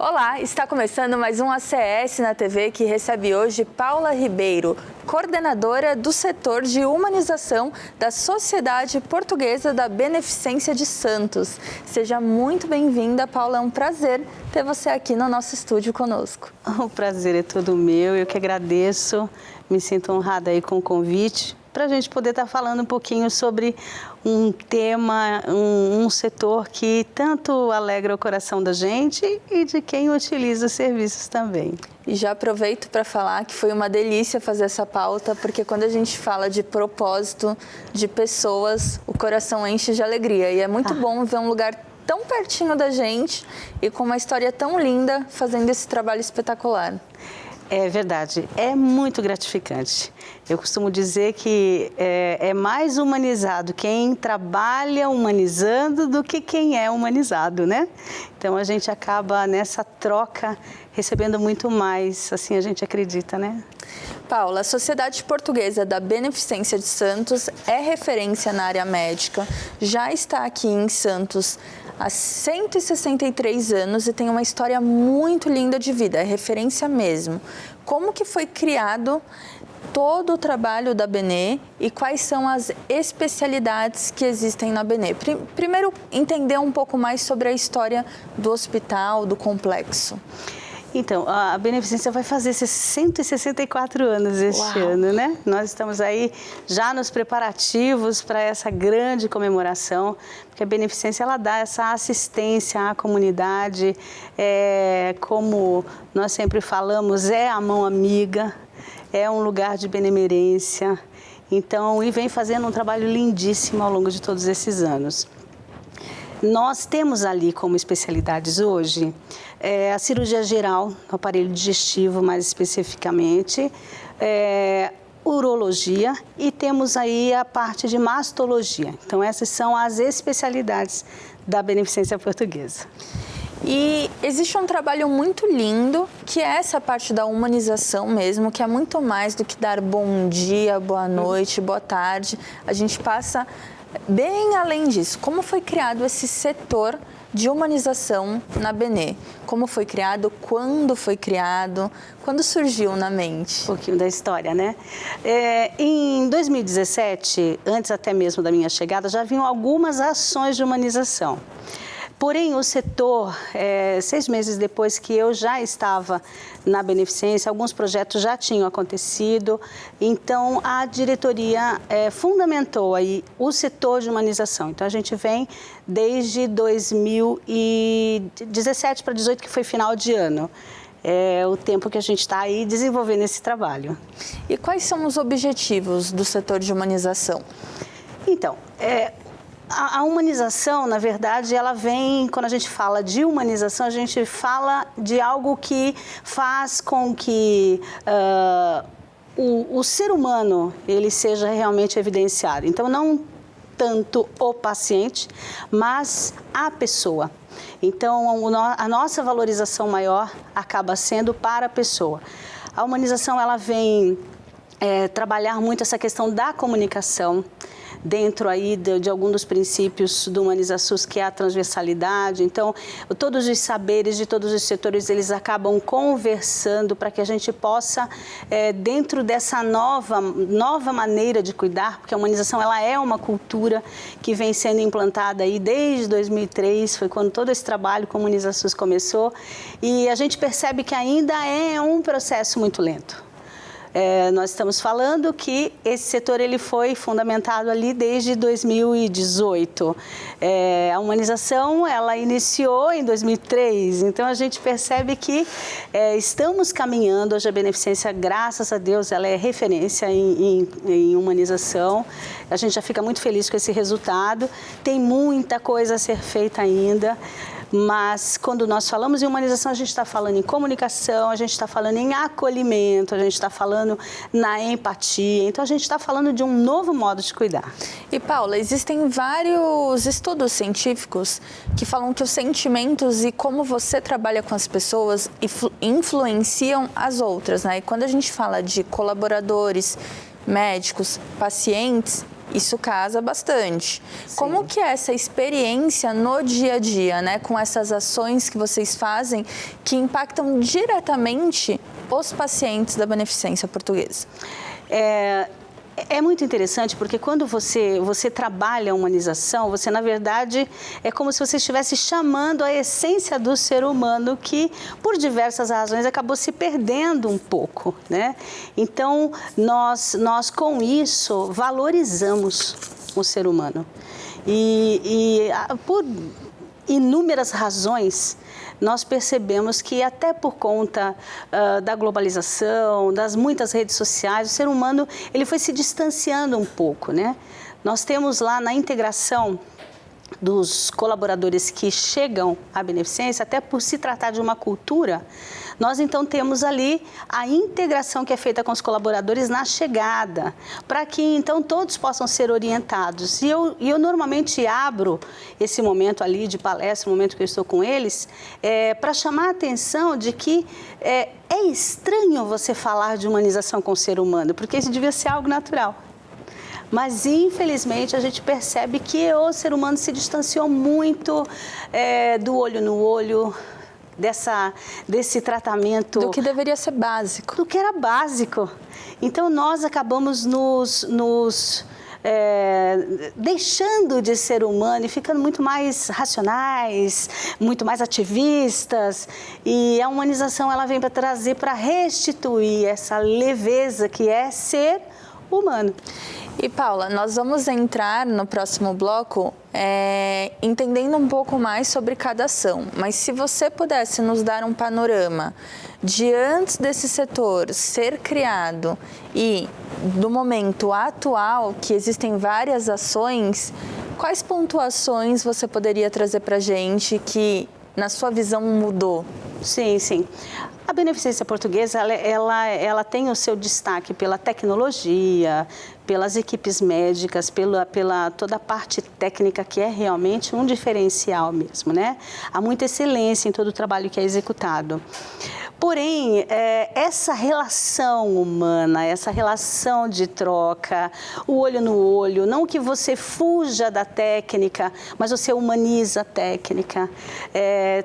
Olá, está começando mais um ACS na TV que recebe hoje Paula Ribeiro, coordenadora do setor de humanização da Sociedade Portuguesa da Beneficência de Santos. Seja muito bem-vinda, Paula, é um prazer ter você aqui no nosso estúdio conosco. O prazer é todo meu, eu que agradeço, me sinto honrada aí com o convite para a gente poder estar falando um pouquinho sobre um tema, um setor que tanto alegra o coração da gente e de quem utiliza os serviços também. E já aproveito para falar que foi uma delícia fazer essa pauta, porque quando a gente fala de propósito, de pessoas, o coração enche de alegria. E é muito bom ver um lugar tão pertinho da gente e com uma história tão linda fazendo esse trabalho espetacular. É verdade, é muito gratificante. Eu costumo dizer que é mais humanizado quem trabalha humanizando do que quem é humanizado, né? Então a gente acaba nessa troca recebendo muito mais, assim a gente acredita, né? Paula, a Sociedade Portuguesa da Beneficência de Santos é referência na área médica, já está aqui em Santos há 163 anos e tem uma história muito linda de vida, é referência mesmo. Como que foi criado todo o trabalho da Benê e quais são as especialidades que existem na Benê? Primeiro, entender um pouco mais sobre a história do hospital, do complexo. Então, a Beneficência vai fazer 164 anos este ano, né? Nós estamos aí já nos preparativos para essa grande comemoração, porque a Beneficência ela dá essa assistência à comunidade, como nós sempre falamos, é a mão amiga, é um lugar de benemerência, então, e vem fazendo um trabalho lindíssimo ao longo de todos esses anos. Nós temos ali como especialidades hoje a cirurgia geral, no aparelho digestivo mais especificamente, urologia e temos aí a parte de mastologia. Então essas são as especialidades da Beneficência Portuguesa. E existe um trabalho muito lindo, que é essa parte da humanização mesmo, que é muito mais do que dar bom dia, boa noite, boa tarde. A gente passa bem além disso. Como foi criado esse setor de humanização na Benê? Como foi criado? Quando foi criado? Quando surgiu na mente? Um pouquinho da história, né? Em 2017, antes até mesmo da minha chegada, já haviam algumas ações de humanização. Porém, o setor, 6 meses depois que eu já estava na Beneficência, alguns projetos já tinham acontecido, então a diretoria fundamentou aí o setor de humanização. Então a gente vem desde 2017 para 2018, que foi final de ano. É o tempo que a gente está aí desenvolvendo esse trabalho. E quais são os objetivos do setor de humanização? Então, a humanização, na verdade, ela vem, quando a gente fala de humanização, a gente fala de algo que faz com que o ser humano ele seja realmente evidenciado. Então, não tanto o paciente, mas a pessoa. Então, a nossa valorização maior acaba sendo para a pessoa. A humanização, ela vem trabalhar muito essa questão da comunicação, dentro aí de algum dos princípios do HumanizaSUS, que é a transversalidade. Então, todos os saberes de todos os setores, eles acabam conversando para que a gente possa, dentro dessa nova maneira de cuidar, porque a humanização ela é uma cultura que vem sendo implantada aí desde 2003, foi quando todo esse trabalho com o HumanizaSUS começou, e a gente percebe que ainda é um processo muito lento. Nós estamos falando que esse setor ele foi fundamentado ali desde 2018. A humanização ela iniciou em 2003, então a gente percebe que estamos caminhando. Hoje a Beneficência, graças a Deus, ela é referência em humanização. A gente já fica muito feliz com esse resultado. Tem muita coisa a ser feita ainda. Mas quando nós falamos em humanização, a gente está falando em comunicação, a gente está falando em acolhimento, a gente está falando na empatia. Então, a gente está falando de um novo modo de cuidar. E, Paula, existem vários estudos científicos que falam que os sentimentos e como você trabalha com as pessoas influenciam as outras, né? E quando a gente fala de colaboradores, médicos, pacientes, Isso casa bastante. Sim. Como que é essa experiência no dia a dia, né? Com essas ações que vocês fazem que impactam diretamente os pacientes da Beneficência Portuguesa? É muito interessante porque quando você trabalha a humanização, você, na verdade, é como se você estivesse chamando a essência do ser humano que, por diversas razões, acabou se perdendo um pouco, né? Então, nós com isso, valorizamos o ser humano. Por inúmeras razões, nós percebemos que até por conta da globalização, das muitas redes sociais, o ser humano ele foi se distanciando um pouco, né? Nós temos lá na integração dos colaboradores que chegam à beneficência, até por se tratar de uma cultura, nós então temos ali a integração que é feita com os colaboradores na chegada, para que então todos possam ser orientados. E eu normalmente abro esse momento ali de palestra, o momento que eu estou com eles, para chamar a atenção de que é estranho você falar de humanização com o ser humano, porque isso devia ser algo natural. Mas, infelizmente, a gente percebe que o ser humano se distanciou muito do olho no olho, desse tratamento... Do que deveria ser básico. Do que era básico. Então, nós acabamos deixando de ser humano e ficando muito mais racionais, muito mais ativistas. E a humanização ela vem para trazer, para restituir essa leveza que é ser humano. E Paula, nós vamos entrar no próximo bloco entendendo um pouco mais sobre cada ação, mas se você pudesse nos dar um panorama de antes desse setor ser criado e do momento atual, que existem várias ações, quais pontuações você poderia trazer para a gente que, na sua visão, mudou? Sim, sim. A Beneficência Portuguesa, ela tem o seu destaque pela tecnologia, pelas equipes médicas, pela toda a parte técnica que é realmente um diferencial mesmo, né? Há muita excelência em todo o trabalho que é executado. Porém, essa relação humana, essa relação de troca, o olho no olho, não que você fuja da técnica, mas você humaniza a técnica,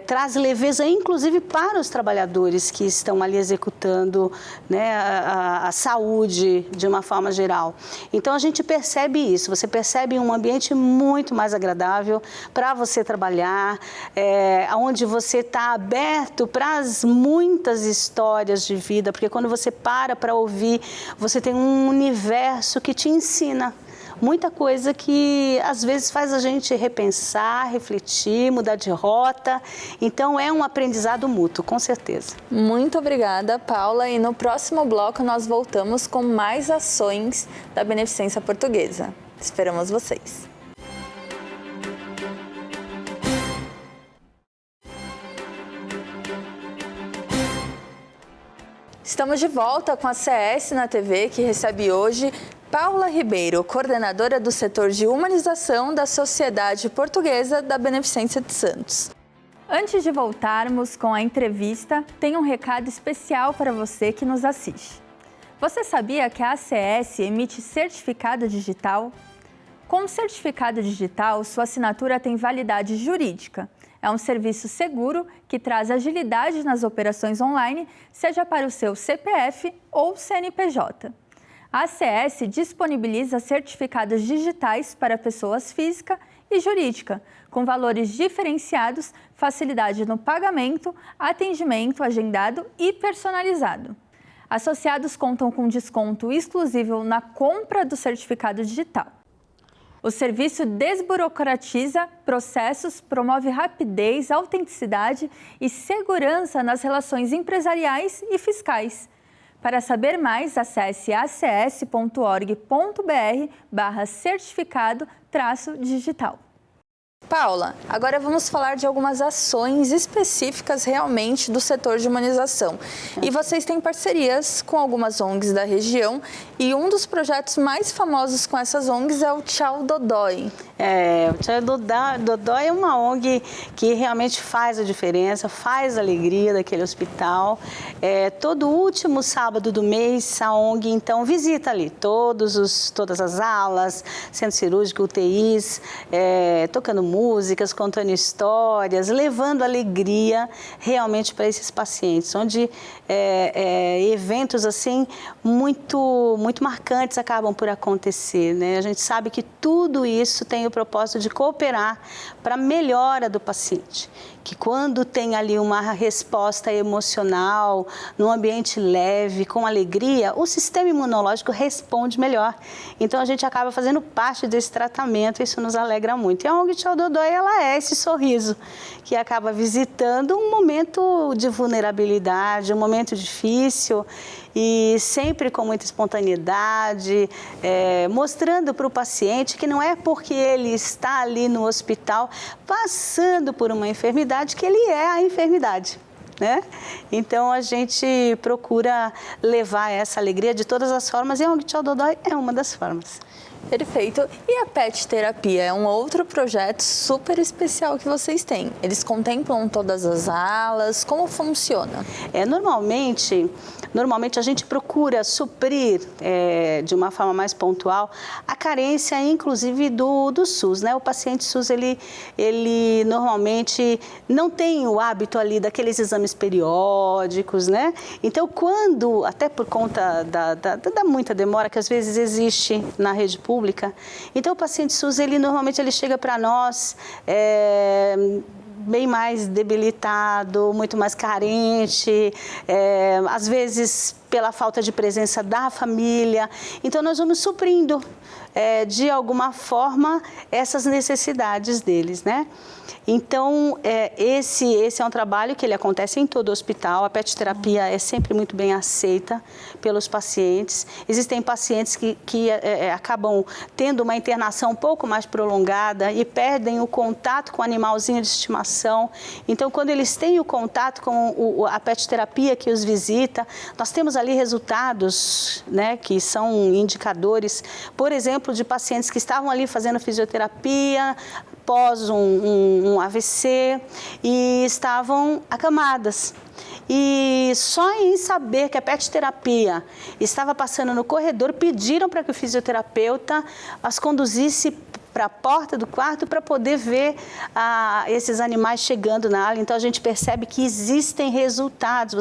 traz leveza, inclusive, para os trabalhadores que estão ali executando, né, a saúde de uma forma geral. Então, a gente percebe isso, você percebe um ambiente muito mais agradável para você trabalhar, onde você está aberto para as muitas histórias de vida, porque quando você para ouvir, você tem um universo que te ensina muita coisa que às vezes faz a gente repensar, refletir, mudar de rota. Então é um aprendizado mútuo, com certeza. Muito obrigada, Paula. E no próximo bloco nós voltamos com mais ações da Beneficência Portuguesa. Esperamos vocês. Estamos de volta com a CS na TV, que recebe hoje Paula Ribeiro, coordenadora do setor de humanização da Sociedade Portuguesa da Beneficência de Santos. Antes de voltarmos com a entrevista, tem um recado especial para você que nos assiste. Você sabia que a ACS emite certificado digital? Com o certificado digital, sua assinatura tem validade jurídica. É um serviço seguro que traz agilidade nas operações online, seja para o seu CPF ou CNPJ. A ACS disponibiliza certificados digitais para pessoas física e jurídica, com valores diferenciados, facilidade no pagamento, atendimento agendado e personalizado. Associados contam com desconto exclusivo na compra do certificado digital. O serviço desburocratiza processos, promove rapidez, autenticidade e segurança nas relações empresariais e fiscais. Para saber mais, acesse acs.org.br/certificado-digital. Paula, agora vamos falar de algumas ações específicas realmente do setor de humanização. E vocês têm parcerias com algumas ONGs da região e um dos projetos mais famosos com essas ONGs é o Tchau Dodói. O Tia Dodói é uma ONG que realmente faz a diferença, faz a alegria daquele hospital. Todo último sábado do mês, a ONG, então, visita ali todas as alas, centro cirúrgico, UTIs, tocando músicas, contando histórias, levando alegria realmente para esses pacientes, onde eventos assim muito marcantes acabam por acontecer, né? A gente sabe que tudo isso tem o propósito de cooperar para a melhora do paciente, que quando tem ali uma resposta emocional, num ambiente leve, com alegria, o sistema imunológico responde melhor. Então, a gente acaba fazendo parte desse tratamento, isso nos alegra muito. E a ONG Tia Dodói, ela é esse sorriso que acaba visitando um momento de vulnerabilidade, um momento difícil, e sempre com muita espontaneidade, mostrando para o paciente que não é porque ele está ali no hospital passando por uma enfermidade que ele é a enfermidade, né? Então, a gente procura levar essa alegria de todas as formas e a ONG Tia Dodói é uma das formas. Perfeito. E a Pet Terapia é um outro projeto super especial que vocês têm. Eles contemplam todas as alas, como funciona? Normalmente a gente procura suprir de uma forma mais pontual a carência, inclusive, do SUS, né? O paciente SUS, ele normalmente não tem o hábito ali daqueles exames periódicos, né? Então, até por conta da muita demora que às vezes existe na rede pública, então o paciente SUS, normalmente ele chega para nós bem mais debilitado, muito mais carente, às vezes pela falta de presença da família. Então, nós vamos suprindo, de alguma forma, essas necessidades deles, né? Então, esse é um trabalho que ele acontece em todo o hospital. A pet terapia é sempre muito bem aceita pelos pacientes. Existem pacientes que acabam tendo uma internação um pouco mais prolongada e perdem o contato com o animalzinho de estimação. Então, quando eles têm o contato com a pet terapia que os visita, nós temos ali resultados, né, que são indicadores, por exemplo, de pacientes que estavam ali fazendo fisioterapia após um AVC e estavam acamadas. E só em saber que a pet terapia estava passando no corredor, pediram para que o fisioterapeuta as conduzisse para a porta do quarto para poder ver esses animais chegando na ala. Então, a gente percebe que existem resultados.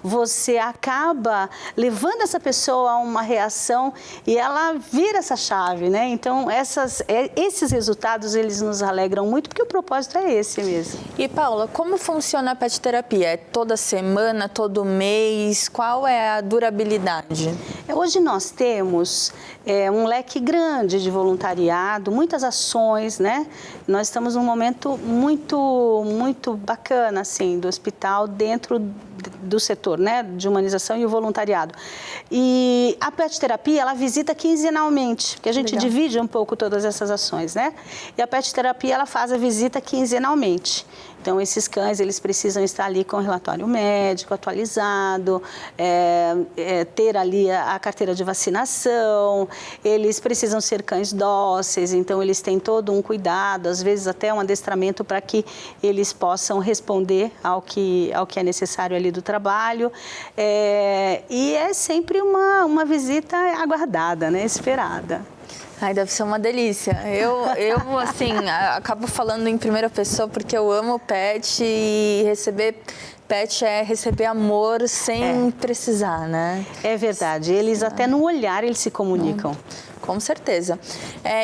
Você acaba levando essa pessoa a uma reação e ela vira essa chave, né? Então, esses resultados, eles nos alegram muito, porque o propósito é esse mesmo. E, Paula, como funciona a pet terapia? É toda semana, todo mês? Qual é a durabilidade? Hoje nós temos um leque grande de voluntariado, muitas ações, né? Nós estamos num momento muito bacana, assim, do hospital dentro do setor, né, de humanização e o voluntariado. E a pet terapia, ela visita quinzenalmente, porque a gente divide um pouco todas essas ações, né? E a pet terapia, ela faz a visita quinzenalmente. Então, esses cães, eles precisam estar ali com o relatório médico atualizado, ter ali a carteira de vacinação, eles precisam ser cães dóceis, então eles têm todo um cuidado, às vezes até um adestramento para que eles possam responder ao que é necessário ali do trabalho. E é sempre uma visita aguardada, né, esperada. Ai, deve ser uma delícia. Eu assim, acabo falando em primeira pessoa porque eu amo pet e receber pet é receber amor sem precisar, né? É verdade. Eles até no olhar eles se comunicam. Com certeza.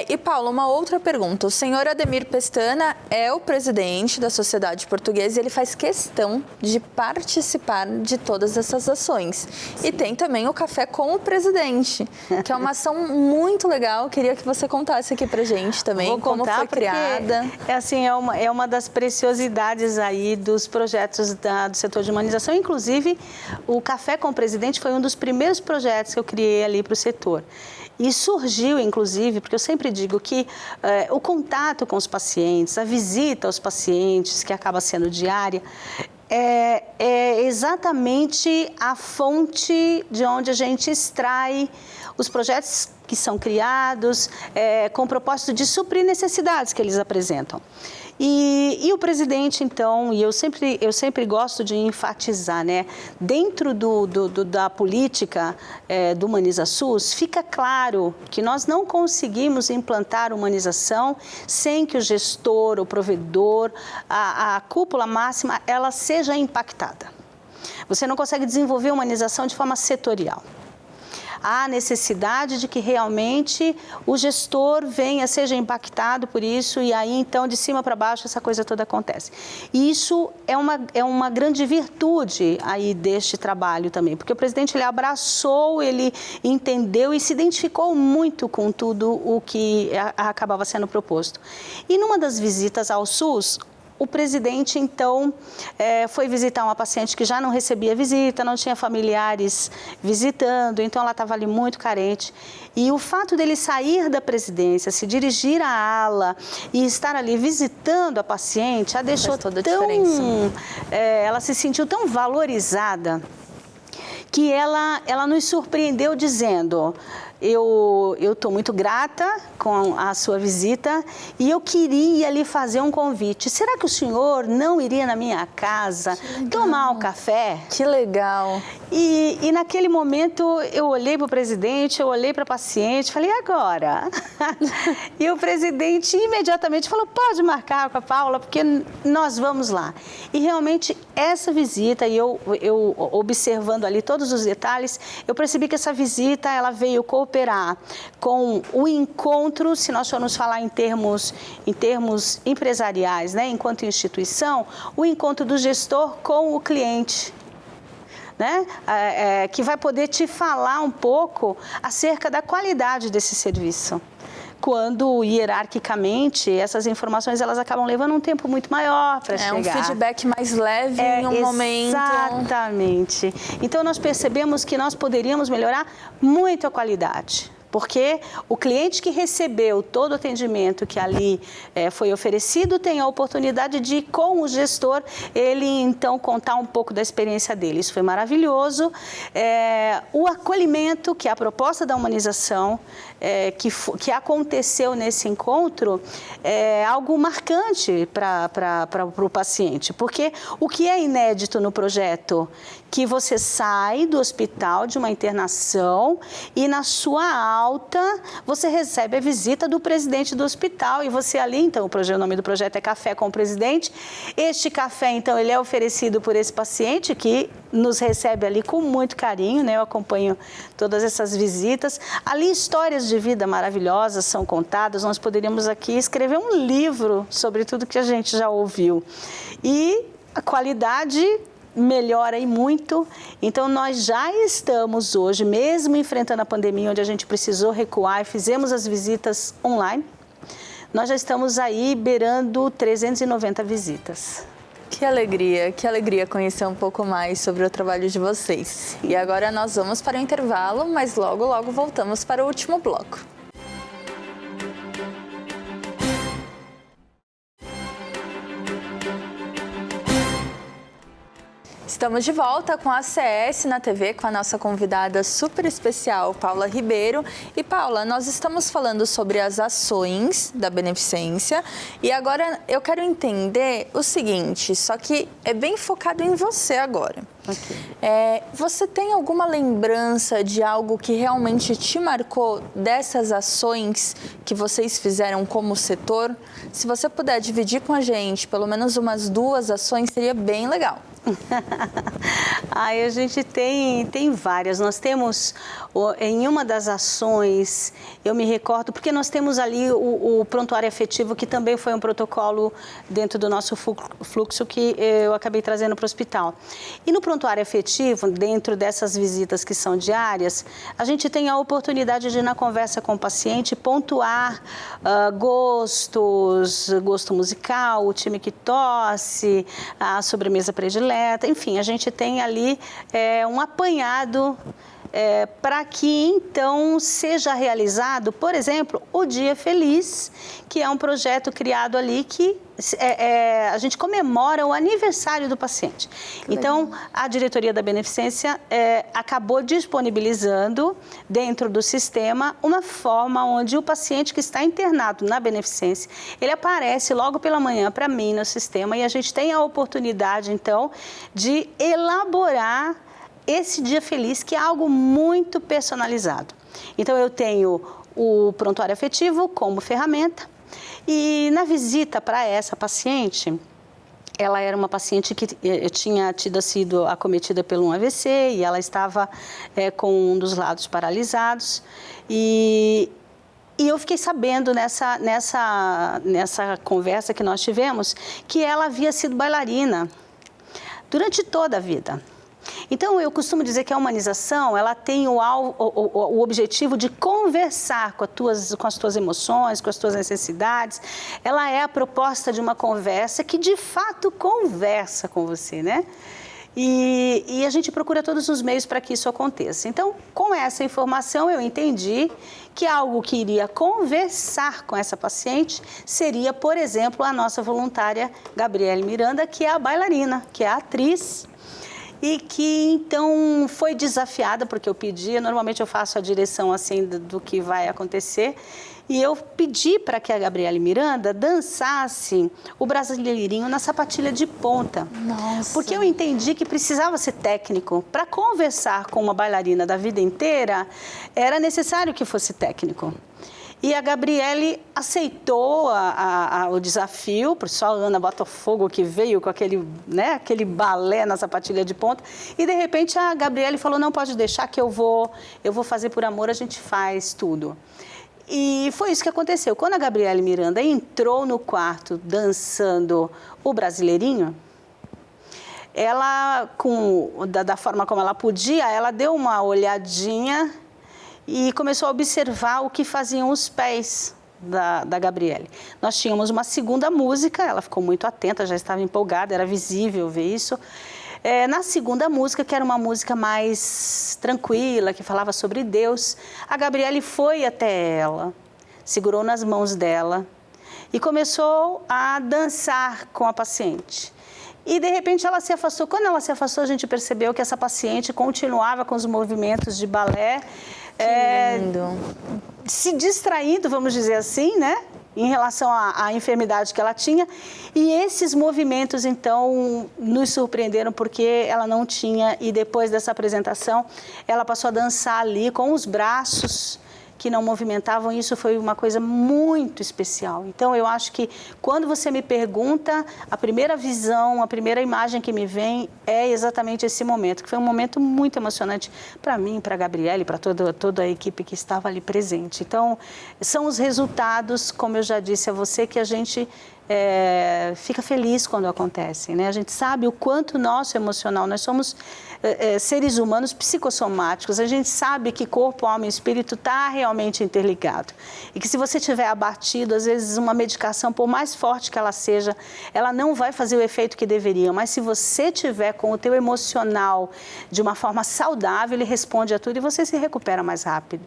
E, Paula, uma outra pergunta. O senhor Ademir Pestana é o presidente da Sociedade Portuguesa e ele faz questão de participar de todas essas ações. Sim. E tem também o Café com o Presidente, que é uma ação muito legal. Queria que você contasse aqui pra gente também como foi criada. É uma das preciosidades aí dos projetos do setor de humanização. Inclusive, o Café com o Presidente foi um dos primeiros projetos que eu criei ali para o setor. E surgiu, inclusive, porque eu sempre digo que o contato com os pacientes, a visita aos pacientes, que acaba sendo diária, é exatamente a fonte de onde a gente extrai os projetos que são criados com o propósito de suprir necessidades que eles apresentam. E o presidente, então, e eu sempre gosto de enfatizar, né, dentro da política do Humaniza SUS, fica claro que nós não conseguimos implantar humanização sem que o gestor, o provedor, a cúpula máxima, ela seja impactada. Você não consegue desenvolver humanização de forma setorial. Há necessidade de que realmente o gestor seja impactado por isso, e aí então de cima para baixo essa coisa toda acontece. E isso é uma grande virtude aí deste trabalho também, porque o presidente ele abraçou, ele entendeu e se identificou muito com tudo o que acabava sendo proposto. E numa das visitas ao SUS, o presidente, então, foi visitar uma paciente que já não recebia visita, não tinha familiares visitando, então ela estava ali muito carente. E o fato dele sair da presidência, se dirigir à ala e estar ali visitando a paciente, a deixou toda a tão... diferença. Ela se sentiu tão valorizada que ela nos surpreendeu dizendo: eu estou muito grata com a sua visita e eu queria lhe fazer um convite. Será que o senhor não iria na minha casa tomar um café? Que legal! E naquele momento eu olhei para o presidente, eu olhei para a paciente, falei: e agora? E o presidente imediatamente falou: pode marcar com a Paula, porque nós vamos lá. E realmente essa visita, e eu observando ali todos os detalhes, eu percebi que essa visita ela veio cooperar com o encontro, se nós formos falar em termos empresariais, né, enquanto instituição, o encontro do gestor com o cliente. Né? Que vai poder te falar um pouco acerca da qualidade desse serviço. Quando, hierarquicamente, essas informações elas acabam levando um tempo muito maior para chegar. É um feedback mais leve em um momento. Exatamente. Então, nós percebemos que nós poderíamos melhorar muito a qualidade. Porque o cliente que recebeu todo o atendimento que ali foi oferecido tem a oportunidade de, com o gestor, ele então contar um pouco da experiência dele. Isso foi maravilhoso. O acolhimento, que é a proposta da humanização, que aconteceu nesse encontro, é algo marcante para o paciente. Porque o que é inédito no projeto? Que você sai do hospital de uma internação e na sua alta você recebe a visita do presidente do hospital e você ali, então, o nome do projeto é Café com o Presidente. Este café, então, ele é oferecido por esse paciente que nos recebe ali com muito carinho, né? Eu acompanho todas essas visitas. Ali histórias de vida maravilhosas são contadas, nós poderíamos aqui escrever um livro sobre tudo que a gente já ouviu. E a qualidade melhora aí muito, então nós já estamos hoje, mesmo enfrentando a pandemia, onde a gente precisou recuar e fizemos as visitas online, nós já estamos aí beirando 390 visitas. Que alegria conhecer um pouco mais sobre o trabalho de vocês. E agora nós vamos para o intervalo, mas logo voltamos para o último bloco. Estamos de volta com a ACS na TV, com a nossa convidada super especial, Paula Ribeiro. E Paula, nós estamos falando sobre as ações da Beneficência e agora eu quero entender o seguinte, só que é bem focado em você agora. Okay. Você tem alguma lembrança de algo que realmente te marcou dessas ações que vocês fizeram como setor? Se você puder dividir com a gente pelo menos umas 2 ações, seria bem legal. A gente tem várias. Nós temos, em uma das ações, eu me recordo, porque nós temos ali o prontuário efetivo, que também foi um protocolo dentro do nosso fluxo que eu acabei trazendo para o hospital. E no prontuário efetivo, dentro dessas visitas que são diárias, a gente tem a oportunidade de, na conversa com o paciente, pontuar gosto musical, o time que torce, a sobremesa predileta, enfim, a gente tem ali um apanhado para que então seja realizado, por exemplo, o Dia Feliz, que é um projeto criado ali que a gente comemora o aniversário do paciente. Então, a diretoria da Beneficência acabou disponibilizando dentro do sistema uma forma onde o paciente que está internado na Beneficência, ele aparece logo pela manhã para mim no sistema e a gente tem a oportunidade, então, de elaborar esse dia feliz, que é algo muito personalizado. Então, eu tenho o prontuário afetivo como ferramenta e na visita para essa paciente, ela era uma paciente que tinha sido acometida por um AVC e ela estava com um dos lados paralisados e eu fiquei sabendo nessa conversa que nós tivemos que ela havia sido bailarina durante toda a vida. Então, eu costumo dizer que a humanização, ela tem o objetivo de conversar com as tuas emoções, com as tuas necessidades. Ela é a proposta de uma conversa que, de fato, conversa com você, né? E a gente procura todos os meios para que isso aconteça. Então, com essa informação, eu entendi que algo que iria conversar com essa paciente seria, por exemplo, a nossa voluntária Gabriele Miranda, que é a bailarina, que é a atriz, e que então foi desafiada, porque eu pedi, normalmente eu faço a direção assim do que vai acontecer, e eu pedi para que a Gabriele Miranda dançasse o brasileirinho na sapatilha de ponta. Nossa. Porque eu entendi que precisava ser técnico. Para conversar com uma bailarina da vida inteira, era necessário que fosse técnico. E a Gabriele aceitou o desafio, por só a Ana Botafogo que veio com aquele balé na sapatilha de ponta. E, de repente, a Gabriele falou, não, pode deixar que eu vou fazer por amor, a gente faz tudo. E foi isso que aconteceu. Quando a Gabriele Miranda entrou no quarto dançando o brasileirinho, ela, da forma como ela podia, ela deu uma olhadinha e começou a observar o que faziam os pés da Gabriele. Nós tínhamos uma segunda música, ela ficou muito atenta, já estava empolgada, era visível ver isso. Na segunda música, que era uma música mais tranquila, que falava sobre Deus, a Gabriele foi até ela, segurou nas mãos dela e começou a dançar com a paciente. E, de repente, ela se afastou. Quando ela se afastou, a gente percebeu que essa paciente continuava com os movimentos de balé, se distraindo, vamos dizer assim, né? Em relação à enfermidade que ela tinha. E esses movimentos, então, nos surpreenderam porque ela não tinha. E depois dessa apresentação, ela passou a dançar ali com os braços que não movimentavam. Isso foi uma coisa muito especial. Então, eu acho que quando você me pergunta, a primeira visão, a primeira imagem que me vem é exatamente esse momento, que foi um momento muito emocionante para mim, para a Gabriele, para toda a equipe que estava ali presente. Então, são os resultados, como eu já disse a você, que a gente fica feliz quando acontecem, né? A gente sabe o quanto nosso emocional, nós somos seres humanos psicossomáticos, a gente sabe que corpo, alma e espírito está realmente interligado. E que se você estiver abatido, às vezes uma medicação, por mais forte que ela seja, ela não vai fazer o efeito que deveria. Mas se você tiver com o teu emocional de uma forma saudável, ele responde a tudo e você se recupera mais rápido.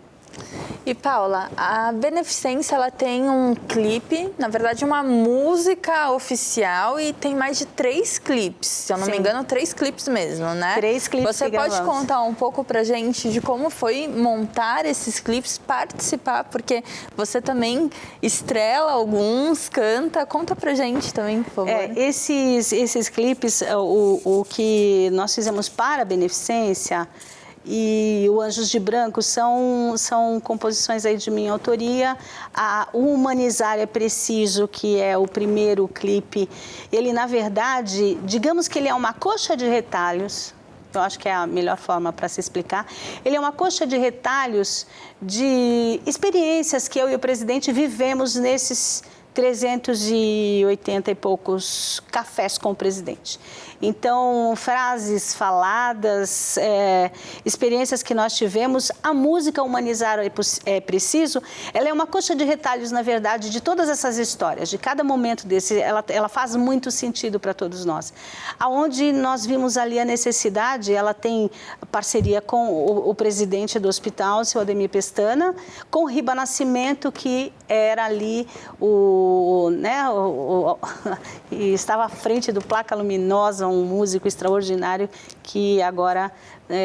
E, Paula, a Beneficência, ela tem um clipe, na verdade uma música oficial e tem mais de 3 clipes, se eu não me engano, 3 clipes mesmo, né? 3 clipes. Você pode contar um pouco pra gente de como foi montar esses clipes, participar, porque você também estrela alguns, canta, conta pra gente também, por favor. Esses clipes, o que nós fizemos para a Beneficência e o Anjos de Branco são composições aí de minha autoria. O Humanizar é Preciso, que é o primeiro clipe, ele, na verdade, digamos que ele é uma coxa de retalhos, eu acho que é a melhor forma para se explicar. Ele é uma coxa de retalhos de experiências que eu e o presidente vivemos 380 e poucos cafés com o presidente. Então, frases faladas, experiências que nós tivemos, a música Humanizar é Preciso, ela é uma coxa de retalhos, na verdade, de todas essas histórias, de cada momento desse, ela faz muito sentido para todos nós. Aonde nós vimos ali a necessidade, ela tem parceria com o presidente do hospital, seu Ademir Pestana, com o Riba Nascimento, que era ali e estava à frente do Placa Luminosa, um músico extraordinário que agora,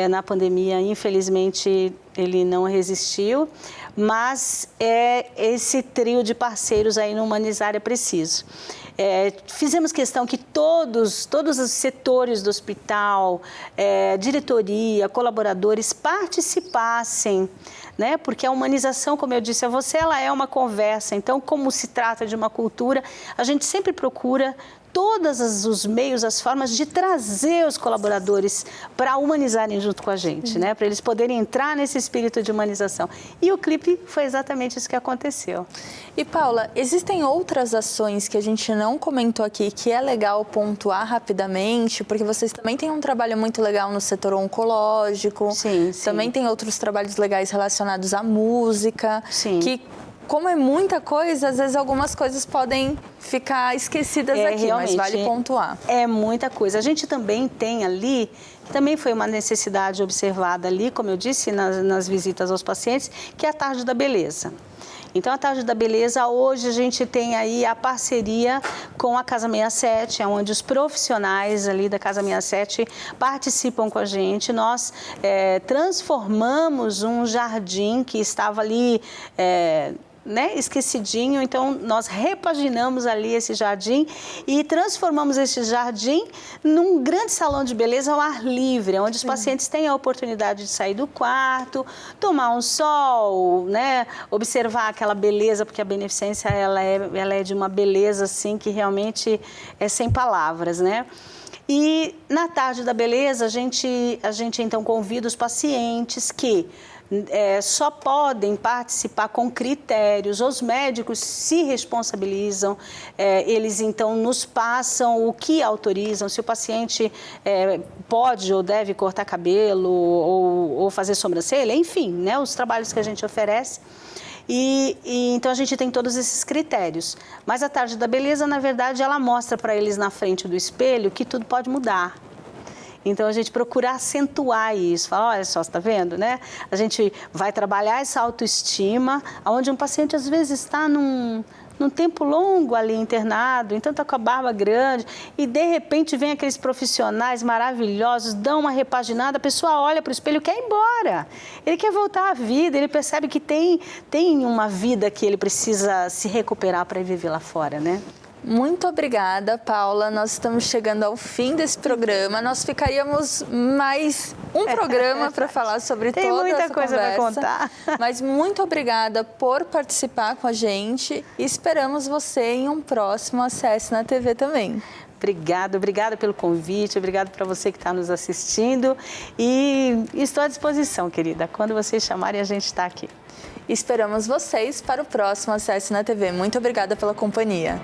na pandemia, infelizmente, ele não resistiu. Mas é esse trio de parceiros aí no Humanizar é Preciso. Fizemos questão que todos os setores do hospital, diretoria, colaboradores participassem, né? Porque a humanização, como eu disse a você, ela é uma conversa. Então, como se trata de uma cultura, a gente sempre procura todos os meios, as formas de trazer os colaboradores para humanizarem junto com a gente, né? Para eles poderem entrar nesse espírito de humanização. E o clipe foi exatamente isso que aconteceu. E, Paula, existem outras ações que a gente não comentou aqui que é legal pontuar rapidamente, porque vocês também têm um trabalho muito legal no setor oncológico. Sim. Também tem outros trabalhos legais relacionados à música. Sim. Que, como é muita coisa, às vezes algumas coisas podem ficar esquecidas aqui, mas vale pontuar. É muita coisa. A gente também tem ali, também foi uma necessidade observada ali, como eu disse, nas visitas aos pacientes, que é a Tarde da Beleza. Então, a Tarde da Beleza, hoje a gente tem aí a parceria com a Casa 67, onde os profissionais ali da Casa 67 participam com a gente. Nós transformamos um jardim que estava ali esquecidinho, então nós repaginamos ali esse jardim e transformamos esse jardim num grande salão de beleza ao ar livre, onde os pacientes têm a oportunidade de sair do quarto, tomar um sol, né, observar aquela beleza, porque a beneficência ela é de uma beleza assim que realmente é sem palavras, né? E na Tarde da Beleza a gente então convida os pacientes que só podem participar com critérios, os médicos se responsabilizam, eles então nos passam o que autorizam, se o paciente pode ou deve cortar cabelo ou fazer sobrancelha, enfim, né, os trabalhos que a gente oferece. E então a gente tem todos esses critérios. Mas a Tarde da Beleza, na verdade, ela mostra para eles na frente do espelho que tudo pode mudar. Então, a gente procura acentuar isso. Fala, olha só, você está vendo, né? A gente vai trabalhar essa autoestima, onde um paciente, às vezes, está num tempo longo ali internado, então está com a barba grande, e, de repente, vem aqueles profissionais maravilhosos, dão uma repaginada, a pessoa olha para o espelho e quer ir embora. Ele quer voltar à vida, ele percebe que tem uma vida que ele precisa se recuperar para viver lá fora, né? Muito obrigada, Paula. Nós estamos chegando ao fim desse programa. Nós ficaríamos mais um programa para falar sobre toda essa conversa. Tem muita coisa para contar. Mas muito obrigada por participar com a gente. E esperamos você em um próximo Acesse na TV também. Obrigada pelo convite, obrigada para você que está nos assistindo. E estou à disposição, querida. Quando vocês chamarem, a gente está aqui. Esperamos vocês para o próximo Acesse na TV. Muito obrigada pela companhia.